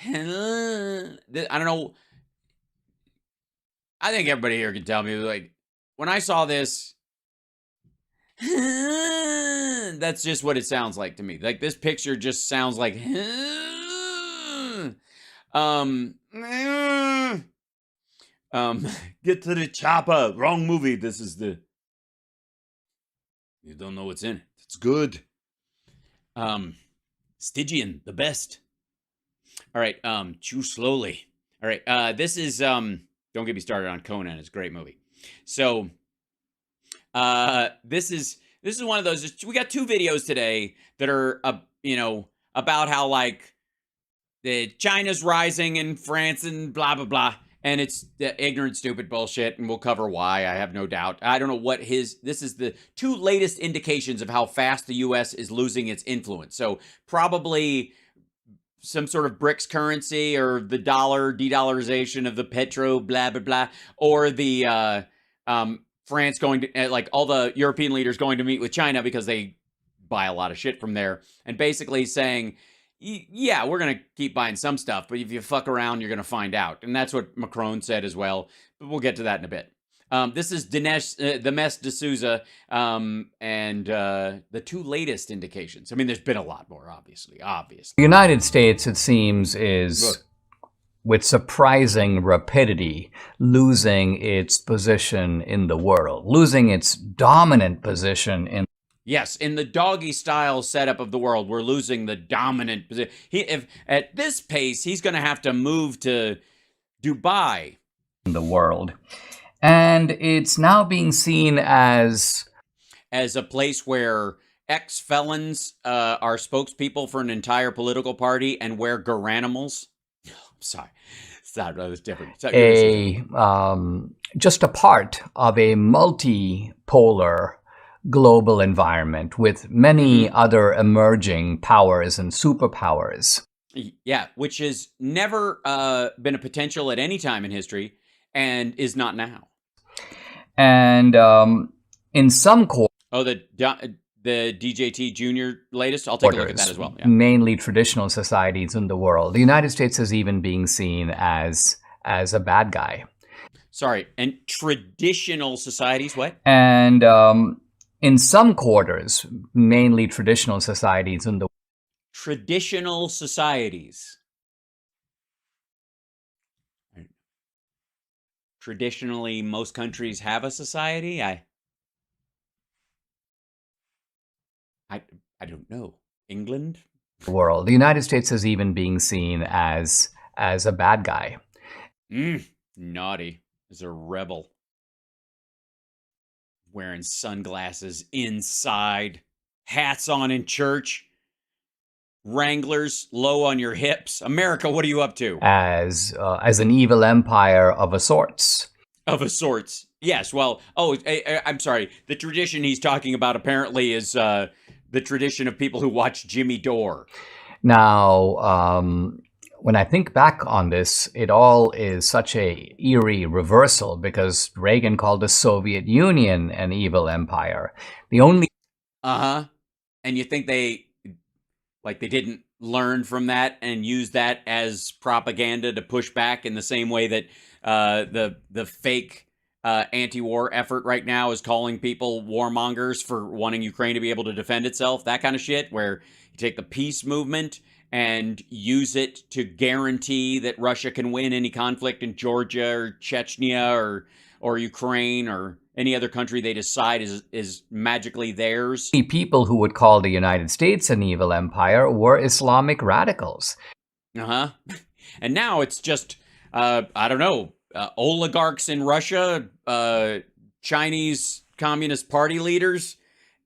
I don't know. I think everybody here can tell me, like, when I saw this, that's just what it sounds like to me. Like, this picture just sounds like, get to the chopper. Wrong movie. This is the, you don't know what's in it. It's good. Stygian, the best. All right, chew slowly. All right, this is, don't get me started on Conan. It's a great movie. So, this is one of those. We got two videos today that are, about how, like, China's rising in France and blah blah blah, and it's ignorant, stupid bullshit, and we'll cover why. I have no doubt. I don't know what this is the two latest indications of how fast the U.S. is losing its influence. So probably some sort of BRICS currency, or the dollar, de-dollarization of the petro, blah blah blah, or the France going to, like, all the European leaders going to meet with China because they buy a lot of shit from there, and basically saying, yeah, we're going to keep buying some stuff, but if you fuck around, you're going to find out. And that's what Macron said as well, but we'll get to that in a bit. This is Dinesh D'Souza, and the two latest indications. I mean, there's been a lot more, obviously. The United States, it seems, is, with surprising rapidity, losing its position in the world, losing its dominant position in. Yes, in the doggy style setup of the world, we're losing the dominant position. If at this pace, he's going to have to move to Dubai. In the world. And it's now being seen as a place where ex-felons are spokespeople for an entire political party and wear garanimals. I'm sorry. That was different. Just a part of a multipolar global environment with many other emerging powers and superpowers. Yeah, which has never been a potential at any time in history, and is not now. And in some the DJT Junior latest? I'll take a look at that as well. Yeah. Mainly traditional societies in the world. The United States is even being seen as a bad guy. Sorry, and traditional societies, what? And in some quarters, mainly traditional societies in the world. Traditional societies. Traditionally, most countries have a society. I don't know. England? World. The United States is even being seen as a bad guy. Naughty. As a rebel. Wearing sunglasses inside. Hats on in church. Wranglers low on your hips. America, what are you up to? As an evil empire of a sorts. Of a sorts. Yes, well, I'm sorry. The tradition he's talking about apparently is the tradition of people who watch Jimmy Dore. Now, when I think back on this, it all is such a eerie reversal, because Reagan called the Soviet Union an evil empire. The only... And you think they didn't learn from that and use that as propaganda to push back in the same way that the fake anti-war effort right now is calling people warmongers for wanting Ukraine to be able to defend itself, that kind of shit, where you take the peace movement and use it to guarantee that Russia can win any conflict in Georgia or Chechnya or Ukraine or any other country they decide is magically theirs. The people who would call the United States an evil empire were Islamic radicals. And now it's just, I don't know, oligarchs in Russia, Chinese Communist Party leaders,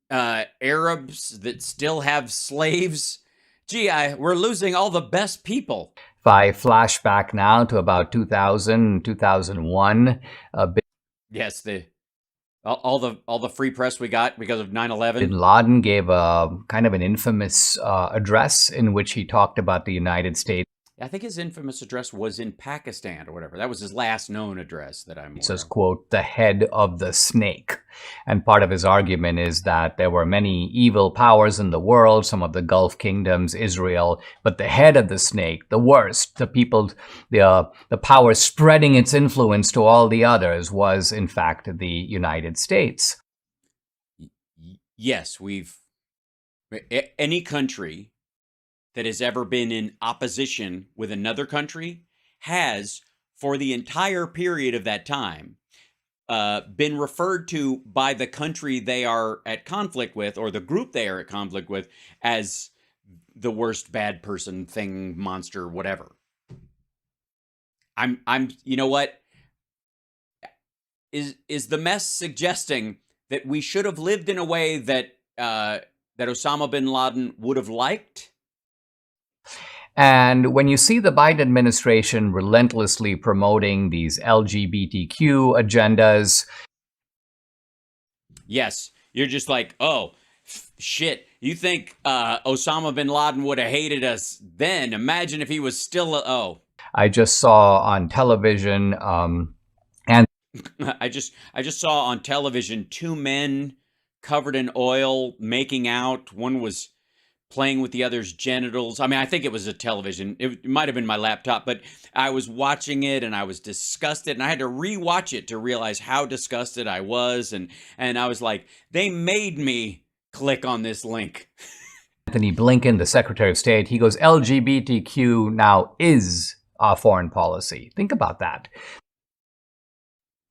Arabs that still have slaves. Gee, we're losing all the best people. If I flash back now to about 2000, 2001, yes, all the free press we got because of 9/11. Bin Laden gave a kind of an infamous address in which he talked about the United States. I think his infamous address was in Pakistan or whatever. That was his last known address that I'm aware As, of. quote, the head of the snake. And part of his argument is that there were many evil powers in the world, some of the Gulf kingdoms, Israel, but the head of the snake, the worst, the people, the power spreading its influence to all the others was, in fact, the United States. Yes, any country that has ever been in opposition with another country has, for the entire period of that time, been referred to by the country they are at conflict with, or the group they are at conflict with, as the worst bad person, thing, monster, whatever. You know what? Is the mess suggesting that we should have lived in a way that that Osama bin Laden would have liked? And when you see the Biden administration relentlessly promoting these LGBTQ agendas, yes, you're just like, oh, shit. You think Osama bin Laden would have hated us then? Imagine if he was still I just saw on television, and I just saw on television two men covered in oil making out. One was playing with the other's genitals. I mean, I think it was a television. It might have been my laptop, but I was watching it and I was disgusted, and I had to rewatch it to realize how disgusted I was. And I was like, they made me click on this link. Anthony Blinken, the Secretary of State, he goes, LGBTQ now is foreign policy. Think about that.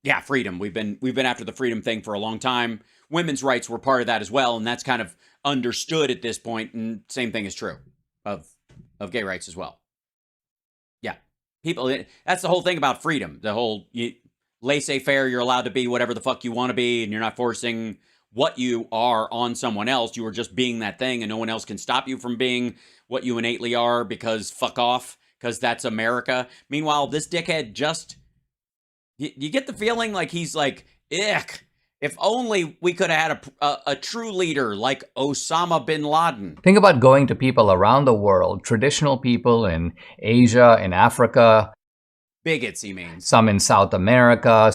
Yeah, freedom. We've been after the freedom thing for a long time. Women's rights were part of that as well, and that's kind of understood at this point. And same thing is true of gay rights as well. Yeah, people. That's the whole thing about freedom. The whole laissez-faire. You're allowed to be whatever the fuck you want to be, and you're not forcing what you are on someone else. You are just being that thing, and no one else can stop you from being what you innately are, because fuck off, because that's America. Meanwhile, this dickhead just. You get the feeling like he's like, ick, if only we could have had a true leader like Osama bin Laden. Think about going to people around the world, traditional people in Asia, in Africa. Bigots, he means. Some in South America.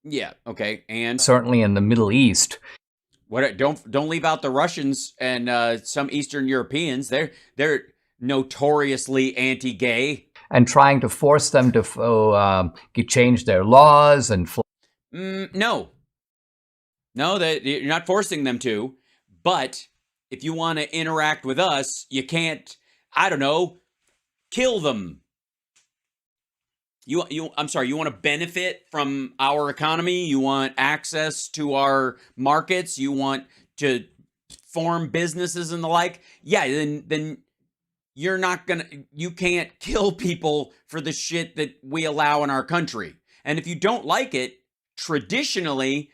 Yeah, okay, and certainly in the Middle East. What? Don't leave out the Russians and some Eastern Europeans. They're notoriously anti-gay. And trying to force them to change their laws and. No, that you're not forcing them to. But if you want to interact with us, you can't. I don't know, kill them. I'm sorry. You want to benefit from our economy. You want access to our markets. You want to form businesses and the like. Yeah, then. You can't kill people for the shit that we allow in our country. And if you don't like it, traditionally,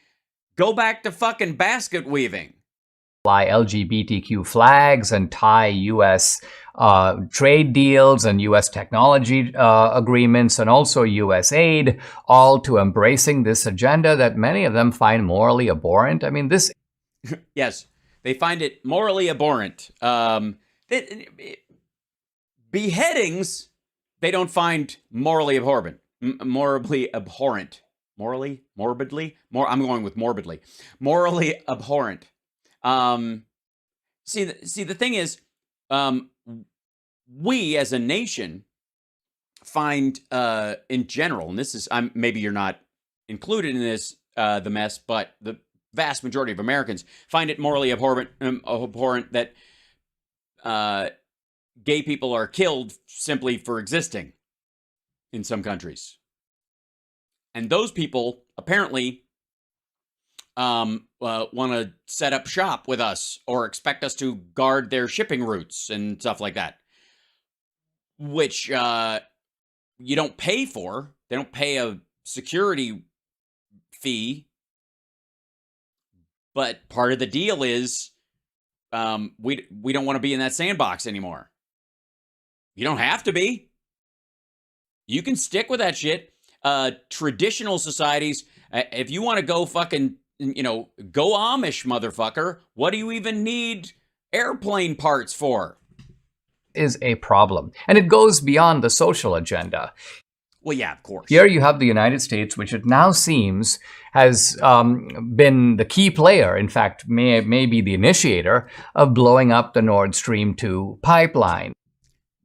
go back to fucking basket weaving. Fly LGBTQ flags and tie U.S. Trade deals and U.S. technology agreements and also U.S. aid, all to embracing this agenda that many of them find morally abhorrent. I mean, this. Yes, they find it morally abhorrent. Beheadings, they don't find morally abhorrent. Morally abhorrent. I'm going with morbidly. Morally abhorrent. See, the thing is, we as a nation find, in general, and this is, maybe you're not included in this, the mess, but the vast majority of Americans find it morally abhorrent that gay people are killed simply for existing in some countries. And those people apparently want to set up shop with us or expect us to guard their shipping routes and stuff like that, which you don't pay for. They don't pay a security fee. But part of the deal is we don't want to be in that sandbox anymore. You don't have to be. You can stick with that shit. Traditional societies, if you want to go fucking, go Amish, motherfucker, what do you even need airplane parts for? is a problem. And it goes beyond the social agenda. Well, yeah, of course. Here you have the United States, which it now seems has been the key player, in fact, may be the initiator of blowing up the Nord Stream 2 pipeline.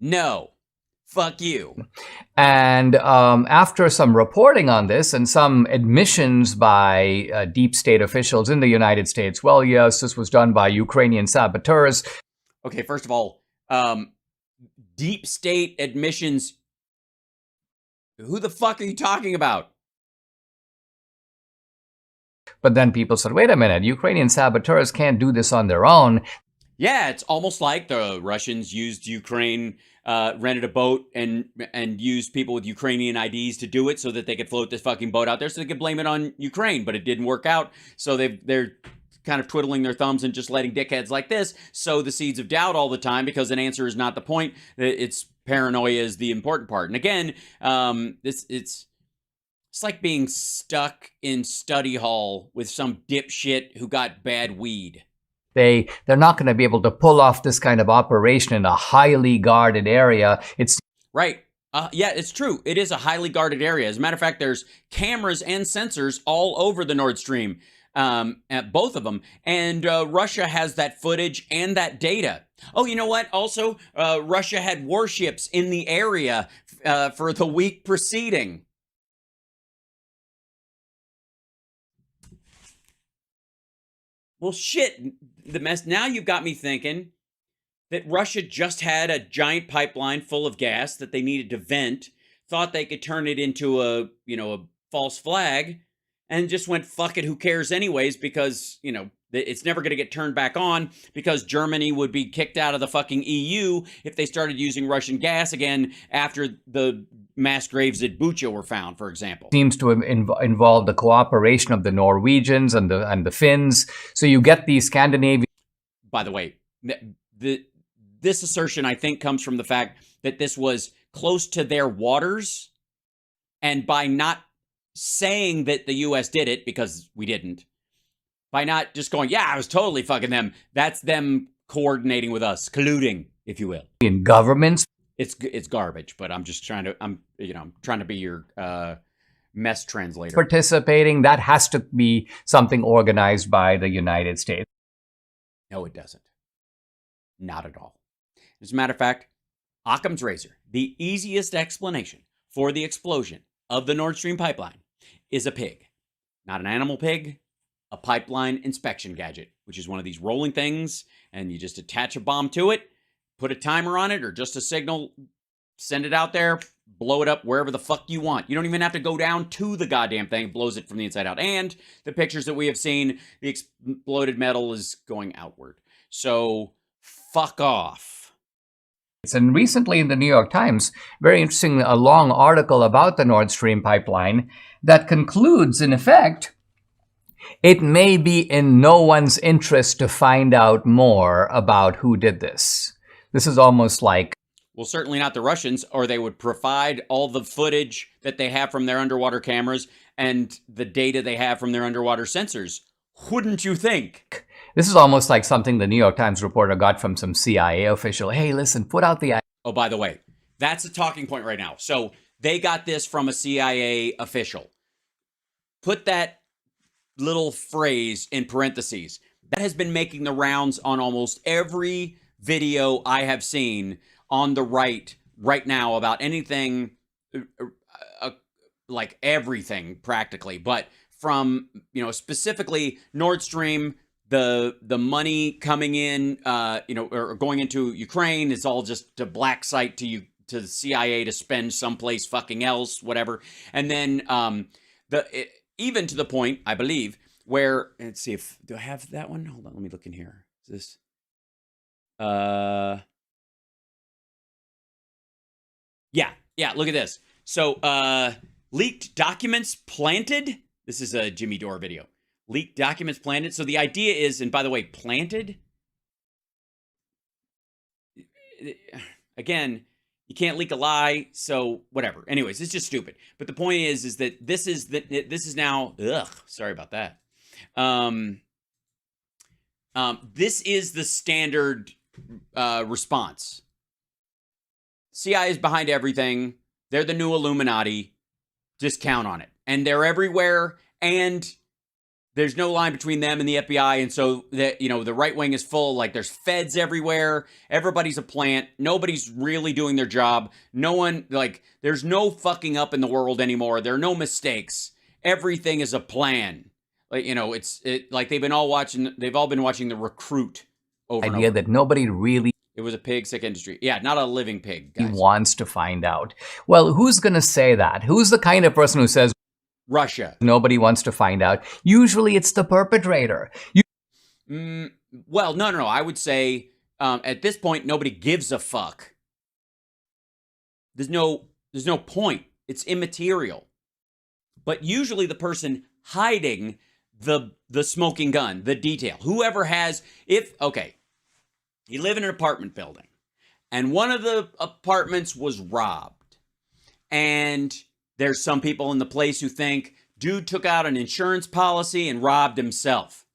No. Fuck you. And after some reporting on this and some admissions by deep state officials in the United States, well, yes, this was done by Ukrainian saboteurs. Okay, first of all, deep state admissions. Who the fuck are you talking about? But then people said, wait a minute, Ukrainian saboteurs can't do this on their own. Yeah, it's almost like the Russians used Ukraine, rented a boat and used people with Ukrainian IDs to do it so that they could float this fucking boat out there so they could blame it on Ukraine, but it didn't work out. So they're kind of twiddling their thumbs and just letting dickheads like this sow the seeds of doubt all the time because an answer is not the point. It's paranoia is the important part. And again, it's like being stuck in study hall with some dipshit who got bad weed. They're not going to be able to pull off this kind of operation in a highly guarded area. It's right. Yeah, it's true. It is a highly guarded area. As a matter of fact, there's cameras and sensors all over the Nord Stream, at both of them. And Russia has that footage and that data. Oh, you know what? Also, Russia had warships in the area for the week preceding. Well, shit, the mess. Now you've got me thinking that Russia just had a giant pipeline full of gas that they needed to vent, thought they could turn it into a false flag, and just went, fuck it, who cares anyways, because, it's never going to get turned back on because Germany would be kicked out of the fucking EU if they started using Russian gas again after the mass graves at Bucha were found, for example. Seems to involve the cooperation of the Norwegians and the Finns. So you get these Scandinavian. By the way, this assertion, I think, comes from the fact that this was close to their waters, and by not saying that the U.S. did it, because we didn't, by not just going, yeah, I was totally fucking them, that's them coordinating with us, colluding, if you will. In governments. It's garbage, but I'm just trying to, I'm trying to be your mess translator. Participating, that has to be something organized by the United States. No, it doesn't. Not at all. As a matter of fact, Occam's razor, the easiest explanation for the explosion of the Nord Stream pipeline is a pig. Not an animal pig, a pipeline inspection gadget, which is one of these rolling things, and you just attach a bomb to it, put a timer on it, or just a signal, send it out there, blow it up wherever the fuck you want. You don't even have to go down to the goddamn thing. It blows it from the inside out. And the pictures that we have seen, the exploded metal is going outward. So, fuck off. And recently in the New York Times, very interesting, a long article about the Nord Stream pipeline that concludes, in effect, it may be in no one's interest to find out more about who did this. This is almost like... Well, certainly not the Russians, or they would provide all the footage that they have from their underwater cameras and the data they have from their underwater sensors. Wouldn't you think? This is almost like something the New York Times reporter got from some CIA official. Hey, listen, put out the... Oh, by the way, that's a talking point right now. So they got this from a CIA official. Put that little phrase in parentheses. That has been making the rounds on almost every video I have seen on the right now about anything, like everything practically, but from, specifically Nord Stream, the money coming in, or going into Ukraine is all just a black site to the CIA to spend someplace fucking else, whatever. And then even to the point, I believe, where, let's see if, do I have that one? Hold on, let me look in here. Is this, yeah, look at this. So, leaked documents planted. This is a Jimmy Dore video. Leaked documents planted. So the idea is, and by the way, planted, again, you can't leak a lie, so whatever. Anyways, it's just stupid. But the point is that this is now, sorry about that. This is the standard response CIA is behind everything. They're the new Illuminati. Just count on it. And they're everywhere. And there's no line between them and the FBI. And so the right wing is full. Like, there's feds everywhere. Everybody's a plant. Nobody's really doing their job. No one, like, there's no fucking up in the world anymore. There are no mistakes. Everything is a plan. Like, like they've all been watching The Recruit over and idea over. that nobody really It was a pig sick industry. Yeah, not a living pig, guys. wants to find out. Well, who's going to say that? Who's the kind of person who says Russia. nobody wants to find out? Usually it's the perpetrator. Well, no. I would say at this point, nobody gives a fuck. There's no point. It's immaterial. But usually the person hiding the smoking gun, the detail, whoever has, you live in an apartment building and one of the apartments was robbed, and there's some people in the place who think dude took out an insurance policy and robbed himself.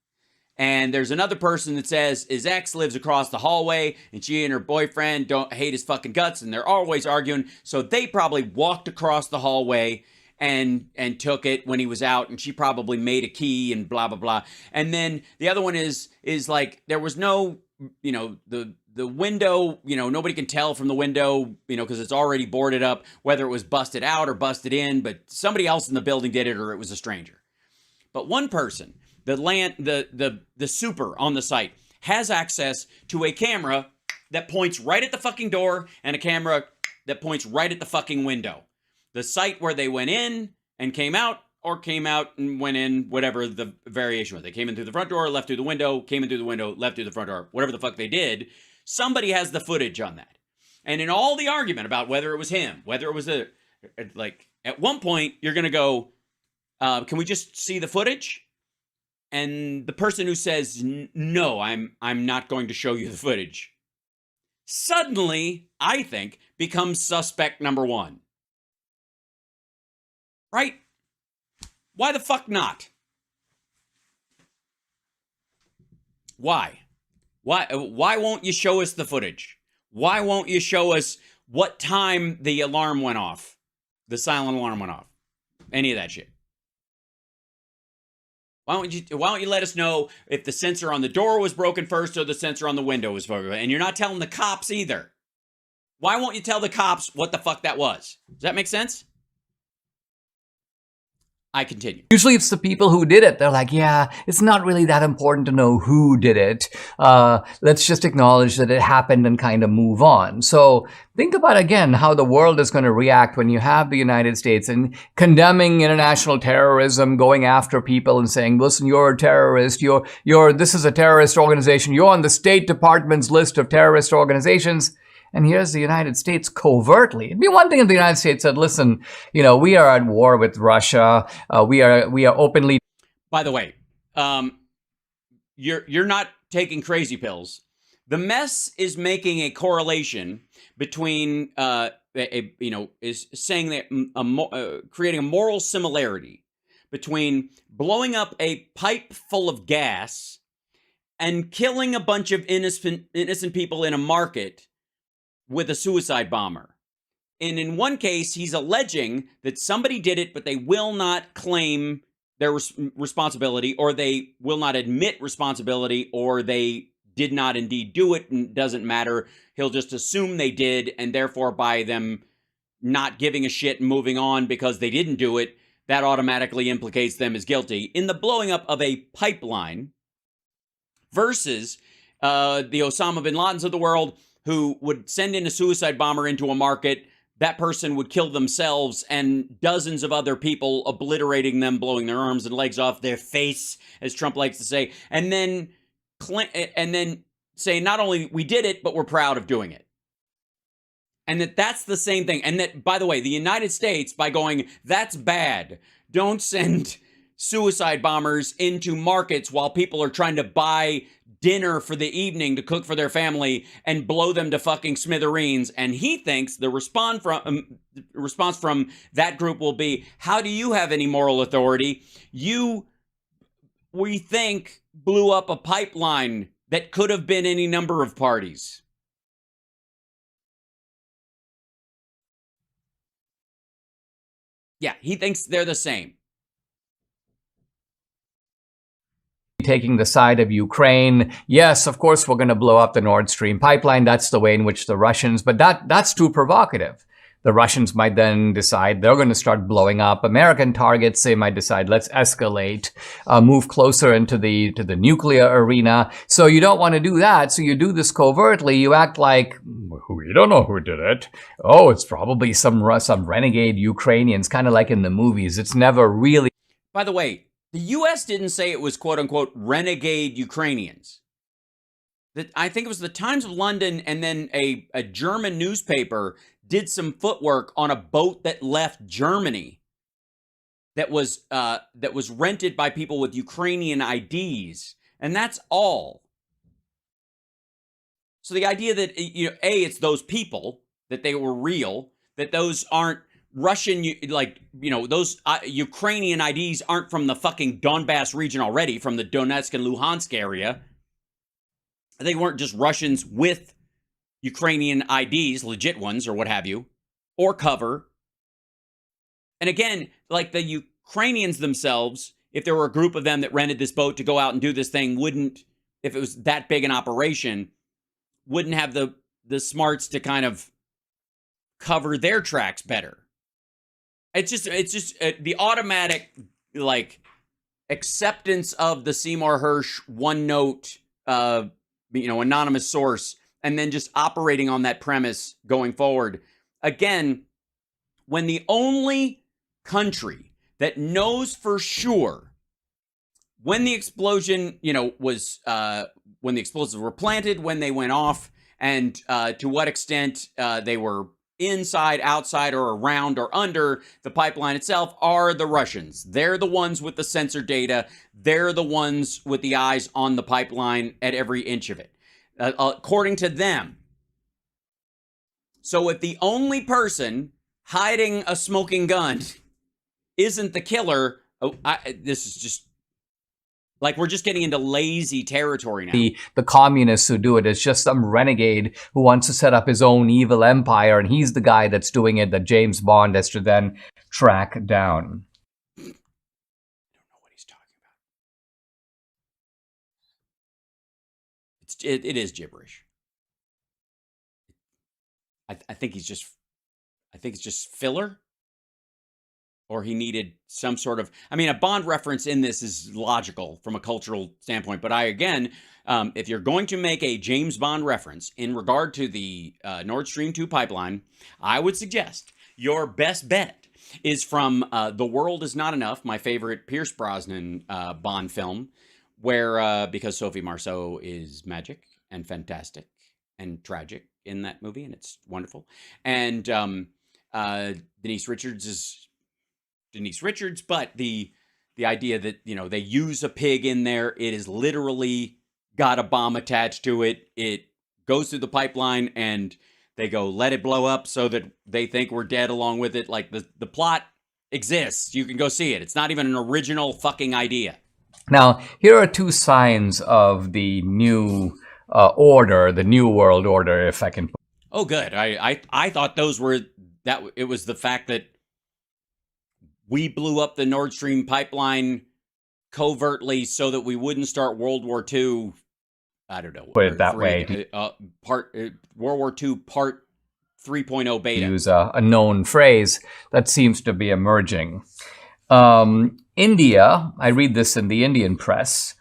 And there's another person that says his ex lives across the hallway and she and her boyfriend don't hate his fucking guts and they're always arguing. So they probably walked across the hallway and took it when he was out, and she probably made a key and blah, blah, blah. And then the other one is like, there was no, the window, nobody can tell from the window, because it's already boarded up, whether it was busted out or busted in, but somebody else in the building did it or it was a stranger. But one person, the super on the site, has access to a camera that points right at the fucking door and a camera that points right at the fucking window. The site where they went in and came out, or came out and went in, whatever the variation was. They came in through the front door, left through the window, came in through the window, left through the front door, whatever the fuck they did. Somebody has the footage on that. And in all the argument about whether it was him, whether it was at one point, you're going to go, can we just see the footage? And the person who says, no, I'm not going to show you the footage, suddenly, I think, becomes suspect number one. Right? Why the fuck not? Why? Why won't you show us the footage? Why won't you show us what time the alarm went off? The silent alarm went off. Any of that shit. Why don't you let us know if the sensor on the door was broken first or the sensor on the window was broken? And you're not telling the cops either. Why won't you tell the cops what the fuck that was? Does that make sense? I continue. Usually it's the people who did it. They're like, yeah, it's not really that important to know who did it. Let's just acknowledge that it happened and kind of move on. So think about, again, how the world is going to react when you have the United States and condemning international terrorism, going after people and saying, listen, you're a terrorist. This is a terrorist organization. You're on the State Department's list of terrorist organizations. And here's the United States covertly. It'd be one thing if the United States said, listen, we are at war with Russia. We are openly. By the way, you're not taking crazy pills. The mess is making a correlation between, is saying that creating a moral similarity between blowing up a pipe full of gas and killing a bunch of innocent people in a market with a suicide bomber. And in one case, he's alleging that somebody did it, but they will not claim their responsibility, or they will not admit responsibility, or they did not indeed do it, and it doesn't matter. He'll just assume they did, and therefore by them not giving a shit and moving on because they didn't do it, that automatically implicates them as guilty. In the blowing up of a pipeline versus the Osama bin Ladens of the world, who would send in a suicide bomber into a market, that person would kill themselves and dozens of other people, obliterating them, blowing their arms and legs off their face, as Trump likes to say, and then say, not only we did it, but we're proud of doing it. And that's the same thing. And that, by the way, the United States, by going, that's bad, don't send suicide bombers into markets while people are trying to buy dinner for the evening to cook for their family and blow them to fucking smithereens. And he thinks the response from that group will be, how do you have any moral authority? We think, blew up a pipeline that could have been any number of parties. Yeah, he thinks they're the same. Taking the side of Ukraine. Yes, of course, we're going to blow up the Nord Stream pipeline. That's the way in which the Russians, but that's too provocative. The Russians might then decide they're going to start blowing up American targets. They might decide, let's escalate, move closer into the nuclear arena. So you don't want to do that. So you do this covertly. You act like, we don't know who did it. Oh, it's probably some renegade Ukrainians, kind of like in the movies. It's never really. By the way, the U.S. didn't say it was quote unquote renegade Ukrainians. I think it was the Times of London and then a German newspaper did some footwork on a boat that left Germany that was rented by people with Ukrainian IDs, and that's all. So the idea that it's those people, that they were real, that those aren't Russian, those Ukrainian IDs aren't from the fucking Donbass region already, from the Donetsk and Luhansk area. They weren't just Russians with Ukrainian IDs, legit ones or what have you, or cover. And again, like the Ukrainians themselves, if there were a group of them that rented this boat to go out and do this thing, wouldn't, if it was that big an operation, wouldn't have the smarts to kind of cover their tracks better. It's just the automatic acceptance of the Seymour Hersh one note, anonymous source, and then just operating on that premise going forward. Again, when the only country that knows for sure when the explosion, was when the explosives were planted, when they went off, and to what extent they were inside, outside, or around or under the pipeline itself, are the Russians. They're the ones with the sensor data. They're the ones with the eyes on the pipeline at every inch of it, according to them. So if the only person hiding a smoking gun isn't the killer, this is just like we're just getting into lazy territory now. The communists who do it is just some renegade who wants to set up his own evil empire, and he's the guy that's doing it that James Bond has to then track down. I don't know what he's talking about. It is gibberish. I think it's just filler. Or he needed some sort of, a Bond reference in this is logical from a cultural standpoint. But if you're going to make a James Bond reference in regard to the Nord Stream 2 pipeline, I would suggest your best bet is from The World Is Not Enough, my favorite Pierce Brosnan Bond film, where, because Sophie Marceau is magic and fantastic and tragic in that movie, and it's wonderful. And Denise Richards, but the idea that, they use a pig in there, it is literally got a bomb attached to it. It goes through the pipeline and they go, let it blow up so that they think we're dead along with it. Like the plot exists. You can go see it. It's not even an original fucking idea. Now, here are two signs of the new order, the new world order, if I can. Oh, good. I thought those were, that it was the fact that we blew up the Nord Stream pipeline covertly so that we wouldn't start World War II. I don't know. Put it that way. World War II Part 3.0 beta. Use a known phrase that seems to be emerging. India, I read this in the Indian press,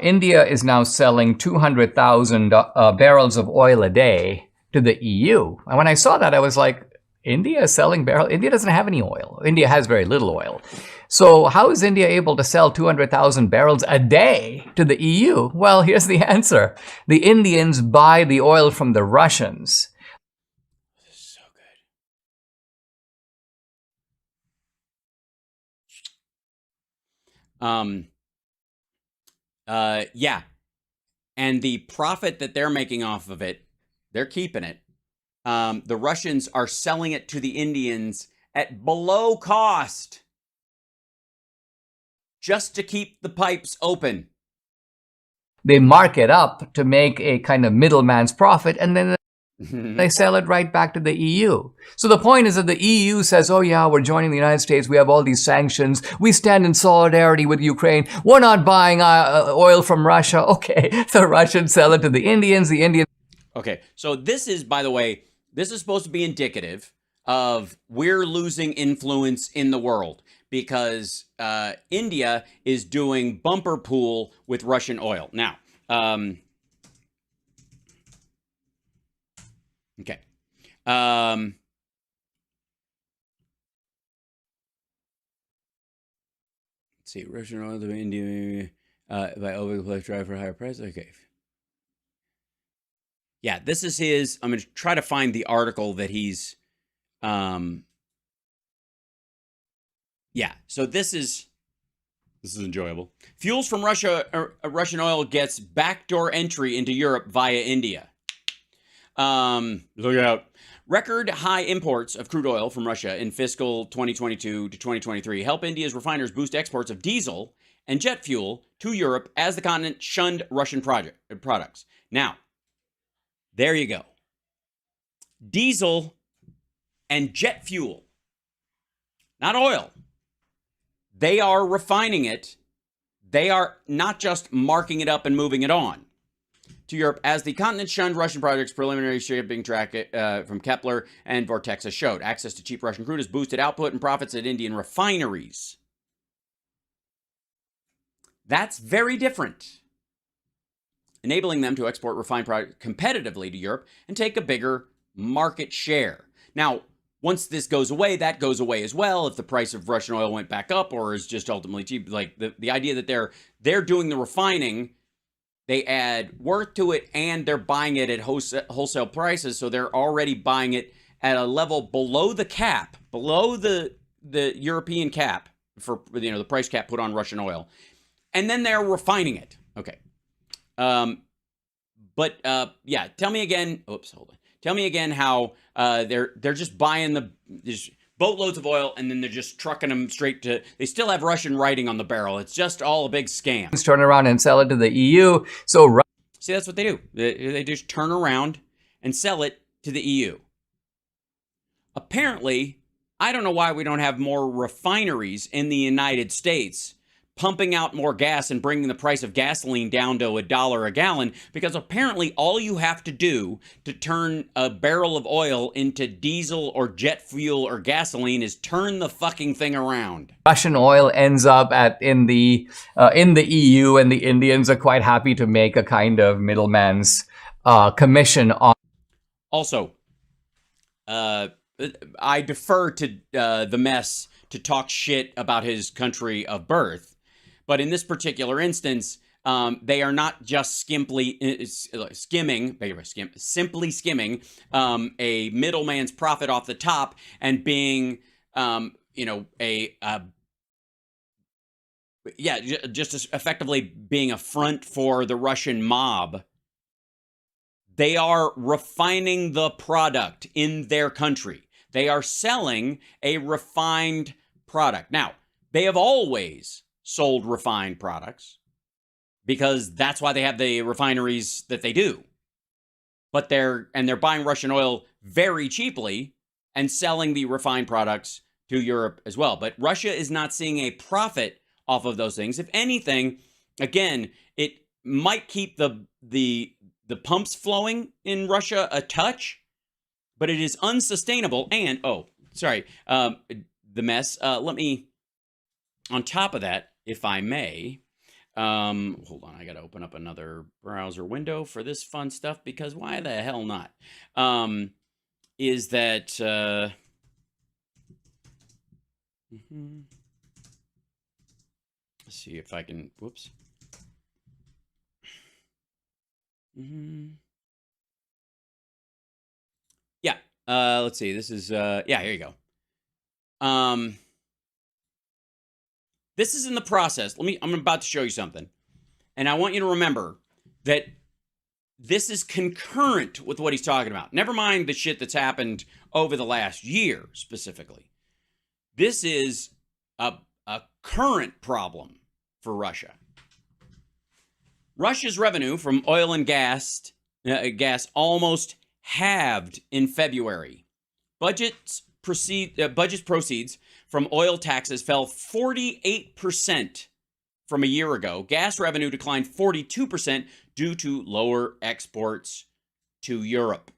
India is now selling 200,000 barrels of oil a day to the EU. And when I saw that, I was like, India is selling barrels? India doesn't have any oil. India has very little oil. So how is India able to sell 200,000 barrels a day to the EU? Well, here's the answer. The Indians buy the oil from the Russians. This is so good. Yeah. And the profit that they're making off of it, they're keeping it. The Russians are selling it to the Indians at below cost just to keep the pipes open. They mark it up to make a kind of middleman's profit, and then They sell it right back to the EU. So the point is that the EU says, oh yeah, we're joining the United States. We have all these sanctions. We stand in solidarity with Ukraine. We're not buying oil from Russia. Okay, the Russians sell it to the Indians. The Indians. Okay, so this is, by the way, this is supposed to be indicative of we're losing influence in the world because India is doing bumper pool with Russian oil. Now, okay. Let's see, Russian oil to India by OPEC Plus drive for a higher price. Okay. Yeah, this is his. I'm going to try to find the article that he's. Yeah, so this is enjoyable. Fuels from Russia, Russian oil gets backdoor entry into Europe via India. Look out. Record high imports of crude oil from Russia in fiscal 2022 to 2023 help India's refiners boost exports of diesel and jet fuel to Europe as the continent shunned Russian products. Now, there you go. Diesel and jet fuel, not oil. They are refining it. They are not just marking it up and moving it on to Europe as the continent shunned Russian projects. Preliminary shipping track from Kepler and Vortexa showed access to cheap Russian crude has boosted output and profits at Indian refineries. That's very different, enabling them to export refined products competitively to Europe and take a bigger market share. Now, once this goes away, that goes away as well. If the price of Russian oil went back up or is just ultimately cheap, like the idea that they're doing the refining, they add worth to it and they're buying it at wholesale prices. So they're already buying it at a level below the cap, below the European cap for, you know, the price cap put on Russian oil. And then they're refining it. Okay. Yeah, tell me again. Oops, hold on. Tell me again how they're just buying just boatloads of oil and then they're just trucking them straight to. They still have Russian writing on the barrel. It's just all a big scam. Turn around and sell it to the EU. So see, that's what they do. They just turn around and sell it to the EU. Apparently, I don't know why we don't have more refineries in the United States pumping out more gas and bringing the price of gasoline down to $1 a gallon, because apparently all you have to do to turn a barrel of oil into diesel or jet fuel or gasoline is turn the fucking thing around. Russian oil ends up in the EU, and the Indians are quite happy to make a kind of middleman's commission on. Also, I defer to the mess to talk shit about his country of birth. But in this particular instance, they are not just simply skimming a middleman's profit off the top and being, just as effectively being a front for the Russian mob. They are refining the product in their country. They are selling a refined product. Now, they have always sold refined products because that's why they have the refineries that they do. But they're buying Russian oil very cheaply and selling the refined products to Europe as well. But Russia is not seeing a profit off of those things. If anything, again, it might keep the pumps flowing in Russia a touch, but it is unsustainable. And the mess. Let me, on top of that, if I may, hold on, I got to open up another browser window for this fun stuff, because why the hell not? Is that let's see if I can. Whoops. Yeah. Let's see. This is yeah. Here you go. This is in the process. I'm about to show you something. And I want you to remember that this is concurrent with what he's talking about. Never mind the shit that's happened over the last year specifically. This is a current problem for Russia. Russia's revenue from oil and gas almost halved in February. Budget proceeds from oil taxes fell 48% from a year ago. Gas revenue declined 42% due to lower exports to Europe.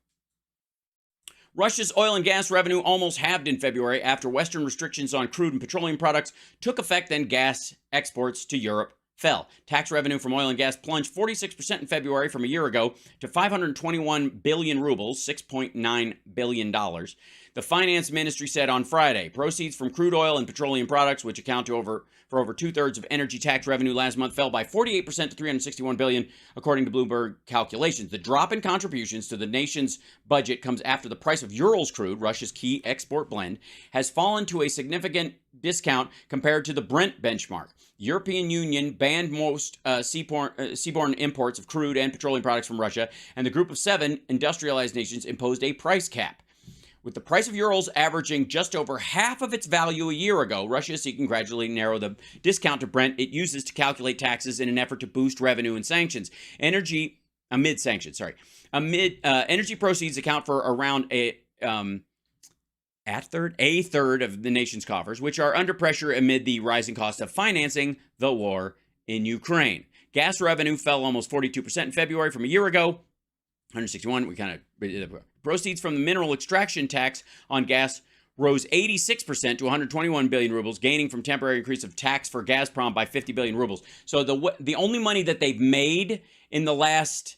Russia's oil and gas revenue almost halved in February after Western restrictions on crude and petroleum products took effect and gas exports to Europe fell. Tax revenue from oil and gas plunged 46% in February from a year ago to 521 billion rubles, $6.9 billion. The finance ministry said on Friday, proceeds from crude oil and petroleum products, which account for over two-thirds of energy tax revenue last month, fell by 48% to 361 billion, according to Bloomberg calculations. The drop in contributions to the nation's budget comes after the price of Urals crude, Russia's key export blend, has fallen to a significant discount compared to the Brent benchmark. The European Union banned most seaborne imports of crude and petroleum products from Russia, and the Group of 7 industrialized nations imposed a price cap. With the price of Urals averaging just over half of its value a year ago, Russia is seeking gradually narrow the discount to Brent it uses to calculate taxes in an effort to boost revenue and sanctions. Energy proceeds account for around a third of the nation's coffers, which are under pressure amid the rising cost of financing the war in Ukraine. Gas revenue fell almost 42% in February from a year ago. 161, proceeds from the mineral extraction tax on gas rose 86% to 121 billion rubles, gaining from temporary increase of tax for Gazprom by 50 billion rubles. So the only money that they've made in the last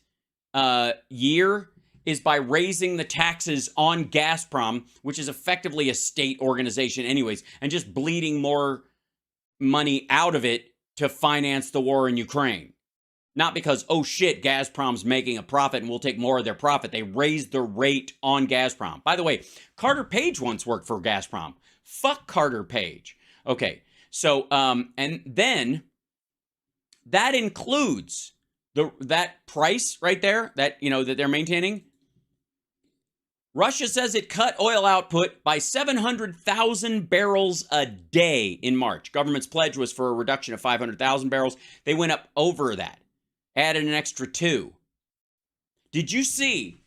year is by raising the taxes on Gazprom, which is effectively a state organization anyways, and just bleeding more money out of it to finance the war in Ukraine. Not because, oh shit, Gazprom's making a profit and we'll take more of their profit. They raised the rate on Gazprom. By the way, Carter Page once worked for Gazprom. Fuck Carter Page. Okay, so, and then that includes that price right there that, that they're maintaining. Russia says it cut oil output by 700,000 barrels a day in March. Government's pledge was for a reduction of 500,000 barrels. They went up over that. Added an extra 2. Did you see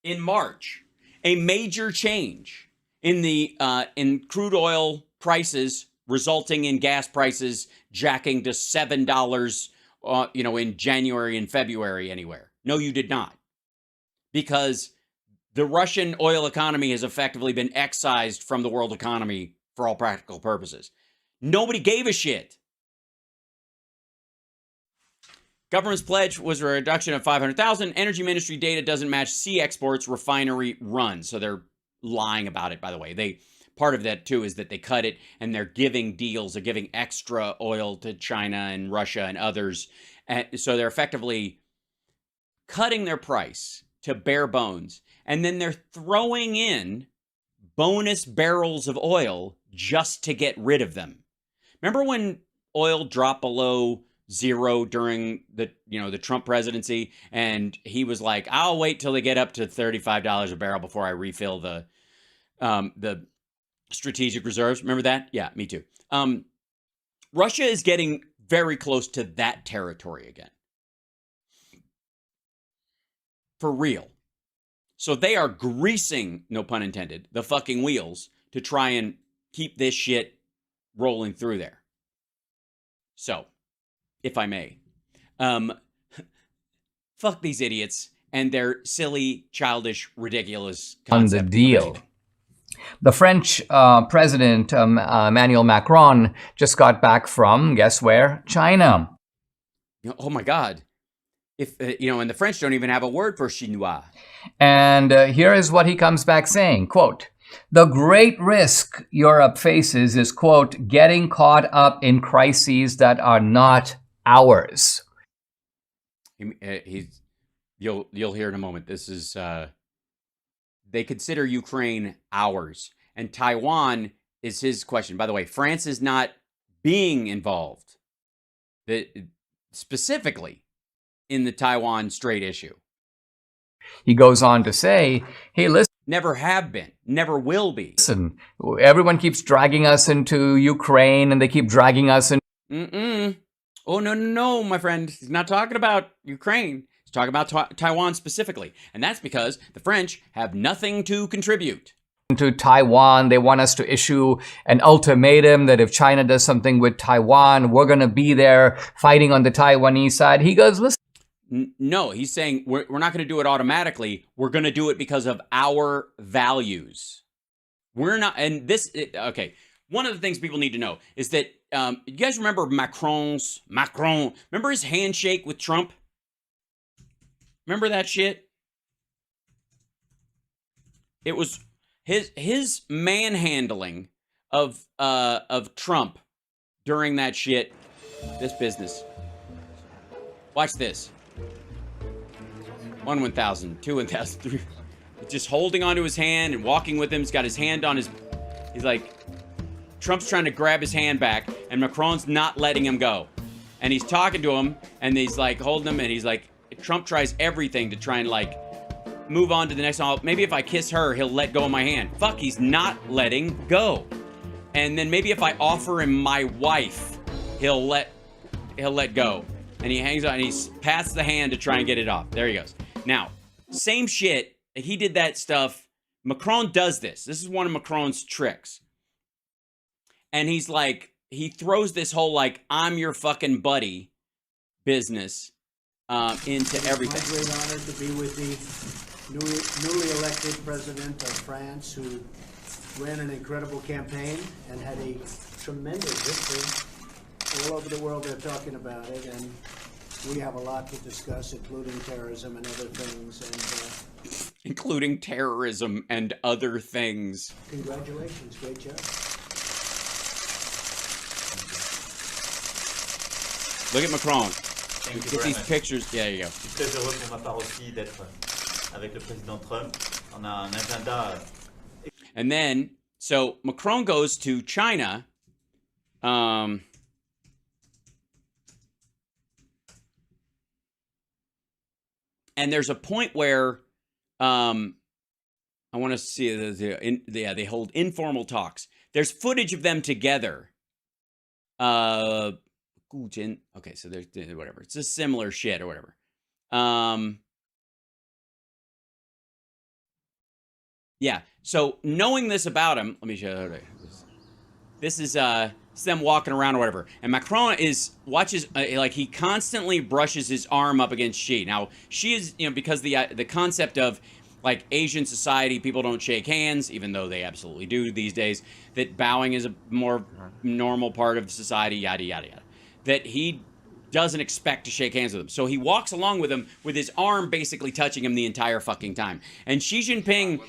in March a major change in the in crude oil prices, resulting in gas prices jacking to $7, in January and February anywhere? No, you did not, because the Russian oil economy has effectively been excised from the world economy for all practical purposes. Nobody gave a shit. Government's pledge was a reduction of 500,000. Energy ministry data doesn't match sea exports refinery runs. So they're lying about it, by the way. Part of that, too, is that they cut it and they're giving deals. They're giving extra oil to China and Russia and others. And so they're effectively cutting their price to bare bones. And then they're throwing in bonus barrels of oil just to get rid of them. Remember when oil dropped below zero during the Trump presidency, and he was like, I'll wait till they get up to $35 a barrel before I refill the strategic reserves? Remember that? Yeah, me too. Russia is getting very close to that territory again. For real. So they are greasing, no pun intended, the fucking wheels to try and keep this shit rolling through there. So, if I may, fuck these idiots and their silly, childish, ridiculous concept. On the deal. The French president, Emmanuel Macron, just got back from, guess where? China. Oh my God. And the French don't even have a word for Chinois. And here is what he comes back saying, quote, the great risk Europe faces is, quote, getting caught up in crises that are not ours. You'll hear in a moment. This is they consider Ukraine ours, and Taiwan is his question. By the way, France is not being involved specifically in the Taiwan Strait issue. He goes on to say, hey, listen. Never have been, never will be. Listen, everyone keeps dragging us into Ukraine, and they keep dragging us in. Oh, no, my friend. He's not talking about Ukraine. He's He's talking about Taiwan specifically. And that's because the French have nothing to contribute to Taiwan. They want us to issue an ultimatum that if China does something with Taiwan, we're going to be there fighting on the Taiwanese side. He goes, listen. No, he's saying we're not going to do it automatically. We're going to do it because of our values. We're not, and this, okay. One of the things people need to know is that, you guys remember Macron, remember his handshake with Trump? Remember that shit? It was his manhandling of Trump during that shit, this business. Watch this. 1,000, 2,000, 3. Just holding onto his hand and walking with him. He's got his hand on his, he's like, Trump's trying to grab his hand back and Macron's not letting him go. And he's talking to him and he's like holding him and he's like, Trump tries everything to try and like move on to the next one. Maybe if I kiss her, he'll let go of my hand. Fuck, he's not letting go. And then maybe if I offer him my wife, he'll let go. And he hangs on and he passes the hand to try and get it off. There he goes. Now, same shit. He did that stuff. Macron does this. This is one of Macron's tricks. And he's like, he throws this whole like, I'm your fucking buddy business into everything. It's my great honor to be with the newly elected president of France, who ran an incredible campaign and had a tremendous victory. All over the world they're talking about it, and we have a lot to discuss, including terrorism and other things. And including terrorism and other things. Congratulations, great job. Look at Macron. Thank you Get very these much. pictures. Yeah, there you go. Je suis très heureux pour ma part aussi d'être avec le président Trump. On a un agenda. And then, so Macron goes to China. And there's a point where I want to see they hold informal talks. There's footage of them together. Okay, so there's whatever. It's a similar shit or whatever. Yeah. So knowing this about him, let me show you. This is them walking around or whatever. And Macron watches like he constantly brushes his arm up against Xi. Now Xi is, because the concept of like Asian society, people don't shake hands, even though they absolutely do these days. That bowing is a more normal part of society, yada yada yada. That he doesn't expect to shake hands with him. So he walks along with him with his arm basically touching him the entire fucking time. And Xi Jinping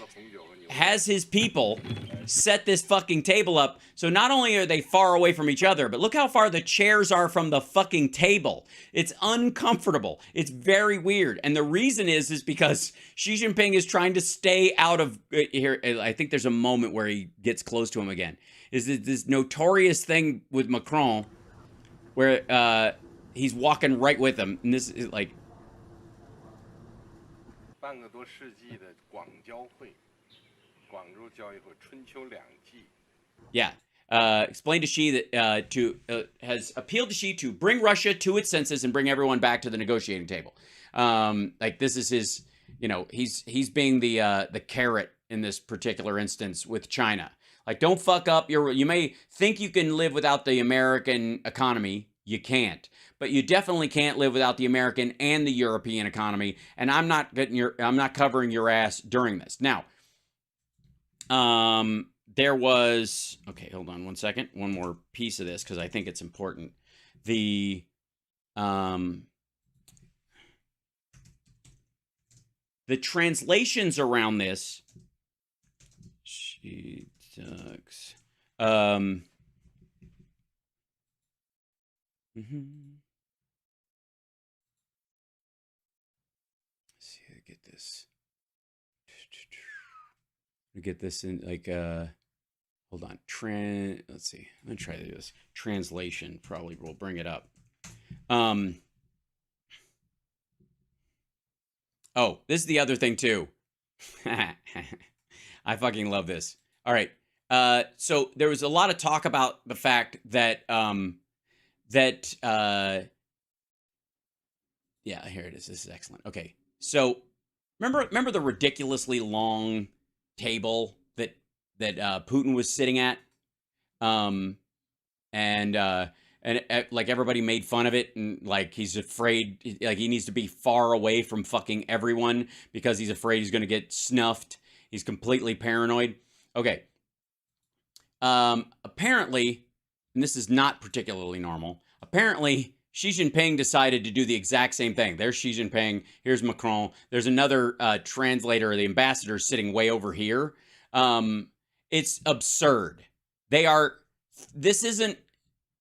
has his people set this fucking table up. So not only are they far away from each other, but look how far the chairs are from the fucking table. It's uncomfortable. It's very weird. And the reason is because Xi Jinping is trying to stay out of here. I think there's a moment where he gets close to him again. Is this notorious thing with Macron where he's walking right with him. And this is like, yeah. Explained to Xi that has appealed to Xi to bring Russia to its senses and bring everyone back to the negotiating table. Like this is his, he's being the carrot in this particular instance with China. Like, don't fuck up you may think you can live without the American economy. You can't. But you definitely can't live without the American and the European economy. And I'm not covering your ass during this. Now, there was, okay, hold on one second. One more piece of this because I think it's important. The translations around this, she sucks. Let's see, get this in like hold on. Let's see. I'm gonna try to do this. Translation probably will bring it up. Oh, this is the other thing too. I fucking love this. All right. So there was a lot of talk about the fact that Yeah, here it is. This is excellent. Okay, so remember the ridiculously long table that Putin was sitting at, and like everybody made fun of it, and like he's afraid, like he needs to be far away from fucking everyone because he's afraid he's going to get snuffed. He's completely paranoid. Okay. Apparently, and this is not particularly normal, apparently Xi Jinping decided to do the exact same thing. There's Xi Jinping. Here's Macron. There's another translator, the ambassador, sitting way over here. It's absurd. This isn't,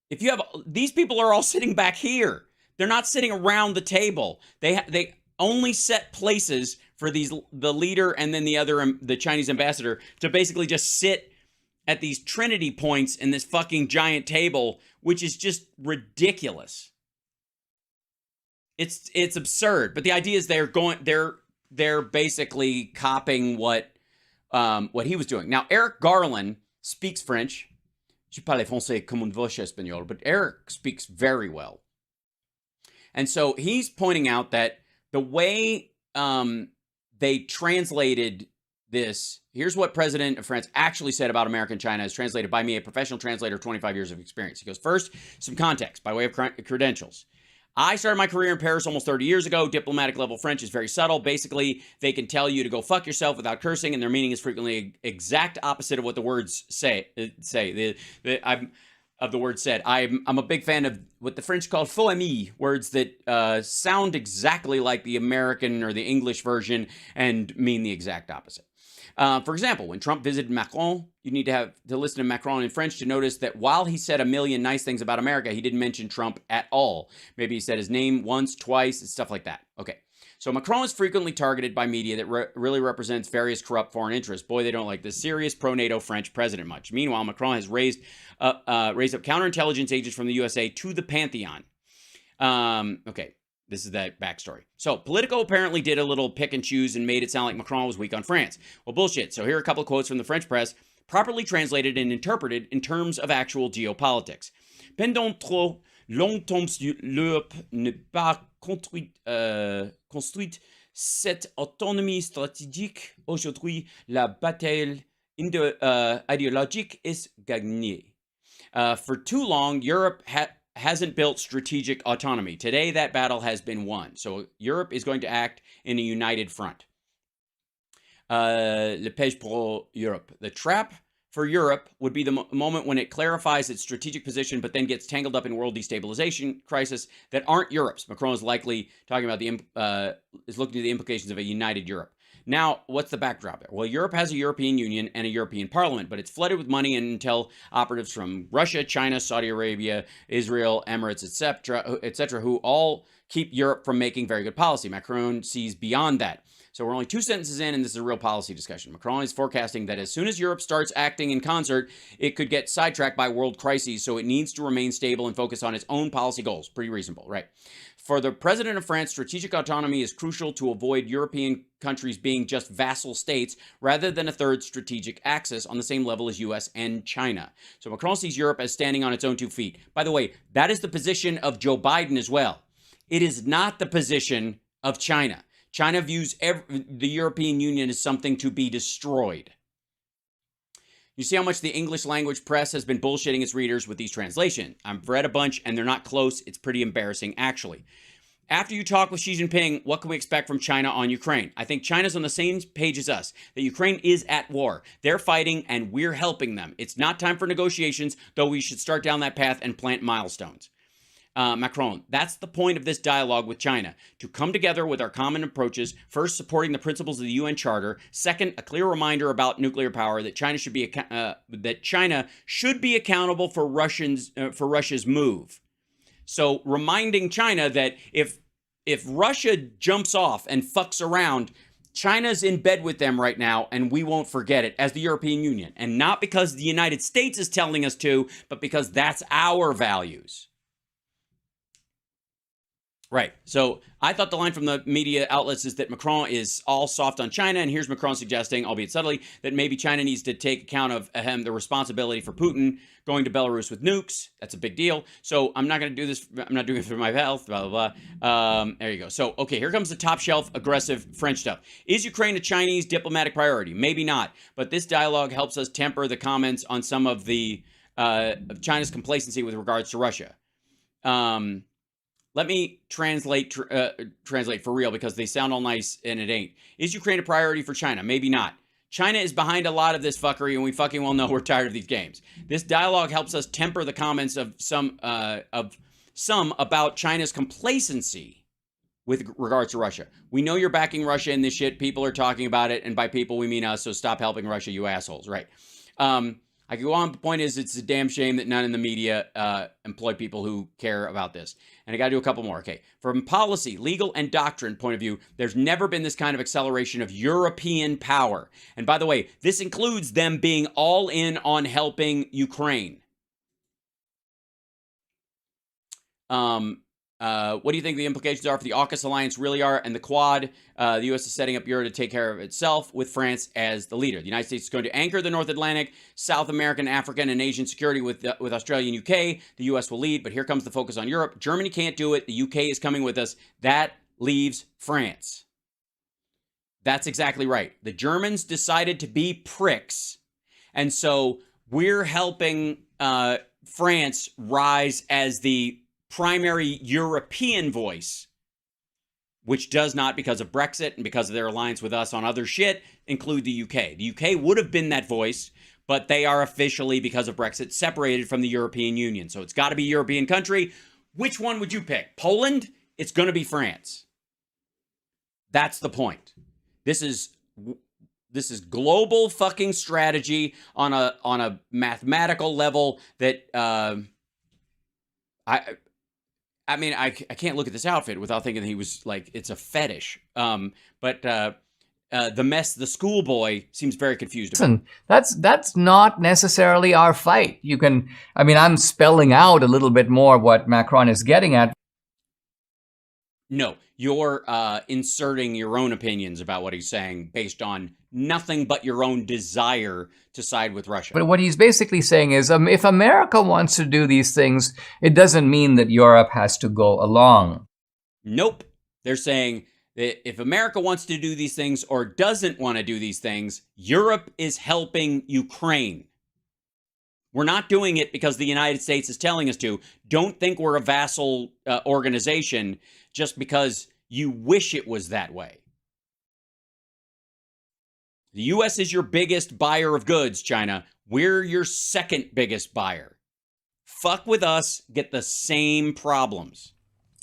if you have, these people are all sitting back here. They're not sitting around the table. They only set places for the leader and then the Chinese ambassador to basically just sit at these Trinity points in this fucking giant table, which is just ridiculous. It's absurd. But the idea is they're basically copying what he was doing. Now, Eric Garland speaks French. Je parle français comme une vache espagnole, but Eric speaks very well. And so he's pointing out that the way they translated this, here's what President of France actually said about America and China, as translated by me, a professional translator, 25 years of experience. He goes, first, some context by way of credentials. I started my career in Paris almost 30 years ago. Diplomatic level French is very subtle. Basically, they can tell you to go fuck yourself without cursing, and their meaning is frequently exact opposite of what the words say. Of the word said. I'm a big fan of what the French call faux amis, words that sound exactly like the American or the English version and mean the exact opposite. For example, when Trump visited Macron, you need to listen to Macron in French to notice that while he said a million nice things about America, he didn't mention Trump at all. Maybe he said his name once, twice, stuff like that. Okay. So Macron is frequently targeted by media that really represents various corrupt foreign interests. Boy, they don't like the serious pro-NATO French president much. Meanwhile, Macron has raised up counterintelligence agents from the USA to the Pantheon. Okay. This is that backstory. So Politico apparently did a little pick and choose and made it sound like Macron was weak on France. Well, bullshit. So here are a couple of quotes from the French press, properly translated and interpreted in terms of actual geopolitics. Pendant trop longtemps, l'Europe n'a pas construit cette autonomie stratégique. Aujourd'hui, la bataille idéologique est gagnée. For too long, Europe hasn't built strategic autonomy. Today, that battle has been won. So Europe is going to act in a united front. Le piège pour Europe. The trap for Europe would be the moment when it clarifies its strategic position, but then gets tangled up in world destabilization crisis that aren't Europe's. Macron is likely talking about is looking at the implications of a united Europe. Now, what's the backdrop there? Well, Europe has a European Union and a European Parliament, but it's flooded with money and intel operatives from Russia, China, Saudi Arabia, Israel, Emirates, etc., who all keep Europe from making very good policy. Macron sees beyond that. So we're only 2 sentences in, and this is a real policy discussion. Macron is forecasting that as soon as Europe starts acting in concert, it could get sidetracked by world crises, so it needs to remain stable and focus on its own policy goals. Pretty reasonable, right? For the president of France, strategic autonomy is crucial to avoid European countries being just vassal states rather than a third strategic axis on the same level as US and China. So Macron sees Europe as standing on its own 2 feet. By the way, that is the position of Joe Biden as well. It is not the position of China. China views the European Union as something to be destroyed. You see how much the English language press has been bullshitting its readers with these translations. I've read a bunch and they're not close. It's pretty embarrassing, actually. After you talk with Xi Jinping, what can we expect from China on Ukraine? I think China's on the same page as us, that Ukraine is at war. They're fighting and we're helping them. It's not time for negotiations, though we should start down that path and plant milestones. Macron, that's the point of this dialogue with China, to come together with our common approaches, first supporting the principles of the UN Charter, second, a clear reminder about nuclear power, that China should be accountable for Russia's move. So reminding China that if Russia jumps off and fucks around, China's in bed with them right now, and we won't forget it as the European Union. And not because the United States is telling us to, but because that's our values. Right. So I thought the line from the media outlets is that Macron is all soft on China. And here's Macron suggesting, albeit subtly, that maybe China needs to take account of the responsibility for Putin going to Belarus with nukes. That's a big deal. So I'm not going to do this. I'm not doing it for my health, blah, blah, blah. There you go. So, okay, here comes the top shelf aggressive French stuff. Is Ukraine a Chinese diplomatic priority? Maybe not. But this dialogue helps us temper the comments on some of the of China's complacency with regards to Russia. Let me translate for real because they sound all nice and it ain't. Is Ukraine a priority for China? Maybe not. China is behind a lot of this fuckery, and we fucking well know we're tired of these games. This dialogue helps us temper the comments of some about China's complacency with regards to Russia. We know you're backing Russia in this shit. People are talking about it, and by people we mean us. So stop helping Russia, you assholes. Right? I could go on. The point is, it's a damn shame that none in the media employ people who care about this. And I got to do a couple more. Okay. From policy, legal, and doctrine point of view, there's never been this kind of acceleration of European power. And by the way, this includes them being all in on helping Ukraine. What do you think the implications are for the AUKUS alliance really are and the Quad? The U.S. is setting up Europe to take care of itself with France as the leader. The United States is going to anchor the North Atlantic, South American, African, and Asian security with Australia and UK. The U.S. will lead, but here comes the focus on Europe. Germany can't do it. The UK is coming with us. That leaves France. That's exactly right. The Germans decided to be pricks, and so we're helping France rise as the primary European voice, which does not, because of Brexit and because of their alliance with us on other shit, include the UK. The UK would have been that voice, but they are officially, because of Brexit, separated from the European Union. So it's got to be a European country. Which one would you pick? Poland? It's going to be France. That's the point. This is global fucking strategy on a mathematical level that I mean, I can't look at this outfit without thinking that he was like, it's a fetish. But the schoolboy seems very confused about it. Listen, that's not necessarily our fight. I'm spelling out a little bit more what Macron is getting at. No, you're inserting your own opinions about what he's saying based on nothing but your own desire to side with Russia. But what he's basically saying is, if America wants to do these things, it doesn't mean that Europe has to go along. Nope. They're saying that if America wants to do these things or doesn't want to do these things, Europe is helping Ukraine. We're not doing it because the United States is telling us to. Don't think we're a vassal organization just because you wish it was that way. The U.S. is your biggest buyer of goods, China. We're your second biggest buyer. Fuck with us, get the same problems.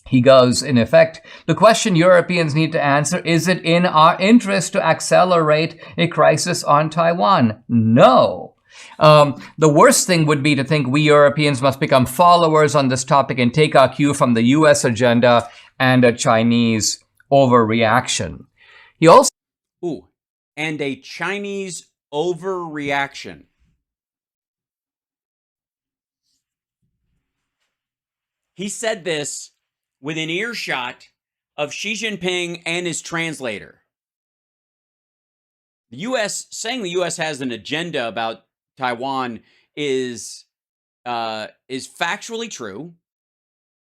He goes, in effect, the question Europeans need to answer, is it in our interest to accelerate a crisis on Taiwan? No. The worst thing would be to think we Europeans must become followers on this topic and take our cue from the U.S. agenda and a Chinese overreaction. He also... And a Chinese overreaction. He said this within earshot of Xi Jinping and his translator. The U.S. saying the U.S. has an agenda about Taiwan is factually true.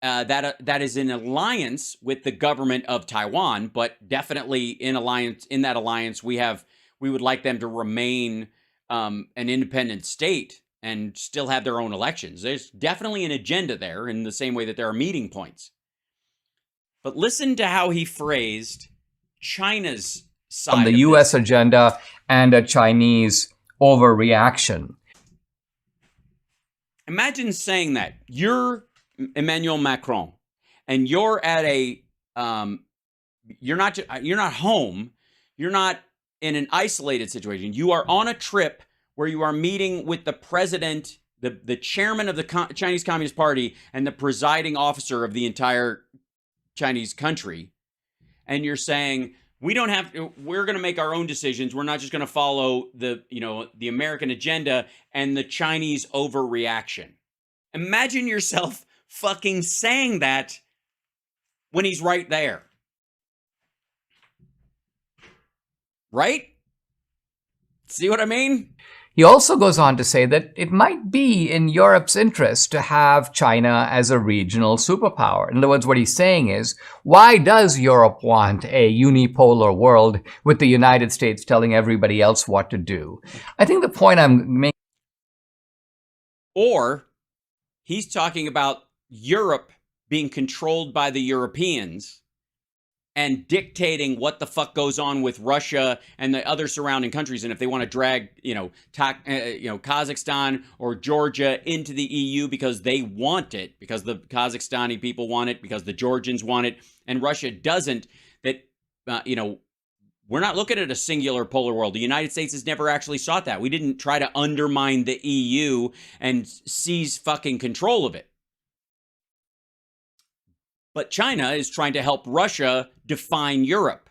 That is in alliance with the government of Taiwan, but definitely in that alliance, we would like them to remain an independent state and still have their own elections. There's definitely an agenda there in the same way that there are meeting points. But listen to how he phrased China's side from the U.S. agenda and a Chinese overreaction. Imagine saying that. You're Emmanuel Macron, and you're at you're not home, you're not in an isolated situation. You are on a trip where you are meeting with the president, the chairman of the Chinese Communist Party, and the presiding officer of the entire Chinese country, and you're saying, we're going to make our own decisions. We're not just going to follow the American agenda and the Chinese overreaction. Imagine yourself fucking saying that when he's right there. Right? See what I mean? He also goes on to say that it might be in Europe's interest to have China as a regional superpower. In other words, what he's saying is, why does Europe want a unipolar world with the United States telling everybody else what to do? I think the point I'm making... Or he's talking about Europe being controlled by the Europeans and dictating what the fuck goes on with Russia and the other surrounding countries. And if they want to drag, Kazakhstan or Georgia into the EU because they want it, because the Kazakhstani people want it, because the Georgians want it, and Russia doesn't, that, we're not looking at a singular polar world. The United States has never actually sought that. We didn't try to undermine the EU and seize fucking control of it. But China is trying to help Russia define Europe.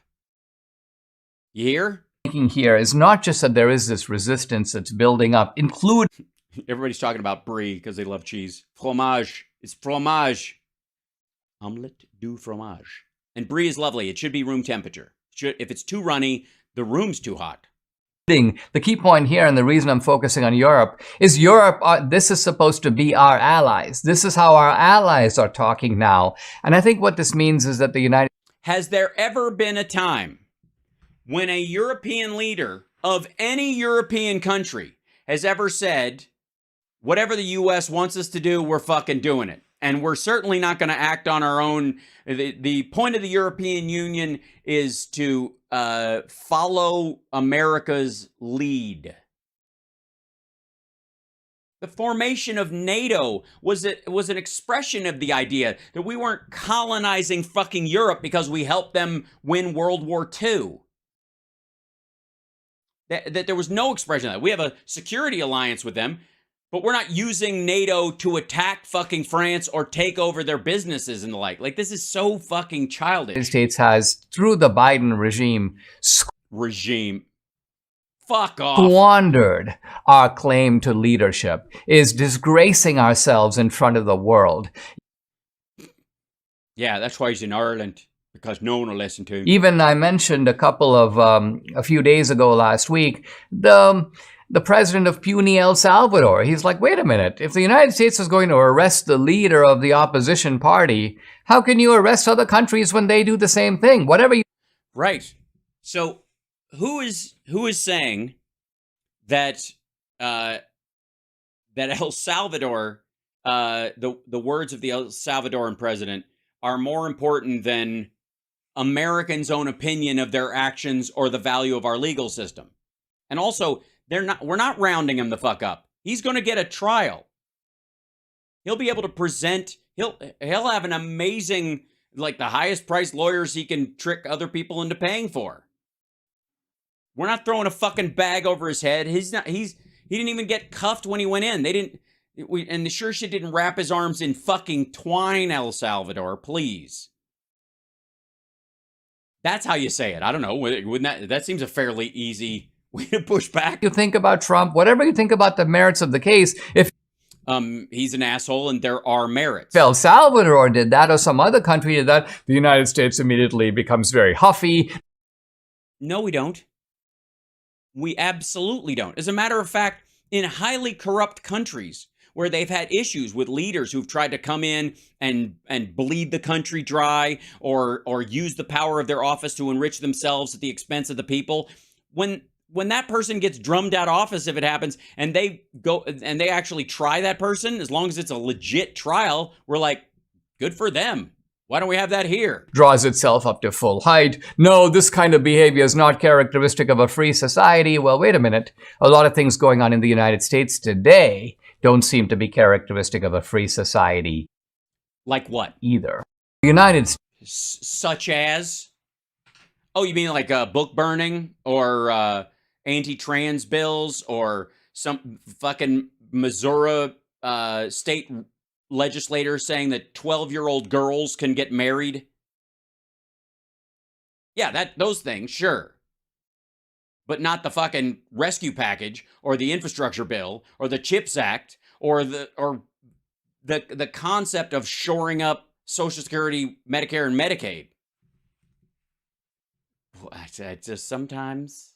You hear? Here is not just that there is this resistance that's building up, including... Everybody's talking about brie because they love cheese. Fromage. It's fromage. Omelette du fromage. And brie is lovely. It should be room temperature. If it's too runny, the room's too hot. The key point here, and the reason I'm focusing on Europe, is this is supposed to be our allies. This is how our allies are talking now. And I think what this means is that the United... Has there ever been a time when a European leader of any European country has ever said, whatever the U.S. wants us to do, we're fucking doing it? And we're certainly not going to act on our own. The point of the European Union is to follow America's lead. The formation of NATO was an expression of the idea that we weren't colonizing fucking Europe because we helped them win World War II. That there was no expression of that. We have a security alliance with them, but we're not using NATO to attack fucking France or take over their businesses and the like. Like, this is so fucking childish. The United States has, through the Biden regime, fuck off. squandered our claim to leadership, is disgracing ourselves in front of the world. Yeah, that's why he's in Ireland, because no one will listen to him. Even I mentioned a few days ago last week, the president of puny El Salvador. He's like, wait a minute, if the United States is going to arrest the leader of the opposition party, how can you arrest other countries when they do the same thing? Whatever you... Right. So who is saying that that El Salvador, the words of the El Salvadoran president are more important than Americans' own opinion of their actions or the value of our legal system? And also, we're not rounding him the fuck up. He's going to get a trial. He'll be able to present, he'll have an amazing, like, the highest priced lawyers he can trick other people into paying for. We're not throwing a fucking bag over his head. He didn't even get cuffed when he went in. And the sure shit didn't wrap his arms in fucking twine, El Salvador, please. That's how you say it. I don't know. Wouldn't that seems a fairly easy way to push back. You think about Trump, whatever you think about the merits of the case, if he's an asshole and there are merits. El Salvador did that or some other country did that, the United States immediately becomes very huffy. No, we don't. We absolutely don't. As a matter of fact, in highly corrupt countries where they've had issues with leaders who've tried to come in and bleed the country dry or use the power of their office to enrich themselves at the expense of the people, when that person gets drummed out of office, if it happens, and they go and they actually try that person, as long as it's a legit trial, we're like, good for them. Why don't we have that here? Draws itself up to full height. No, this kind of behavior is not characteristic of a free society. Well, wait a minute. A lot of things going on in the United States today don't seem to be characteristic of a free society. Like what? Either. The United States. Such as? Oh, you mean like book burning or anti-trans bills or some fucking Missouri state legislator saying that 12-year-old girls can get married? Yeah, those things, sure. But not the fucking rescue package or the infrastructure bill or the CHIPS Act or the concept of shoring up Social Security, Medicare, and Medicaid. I just sometimes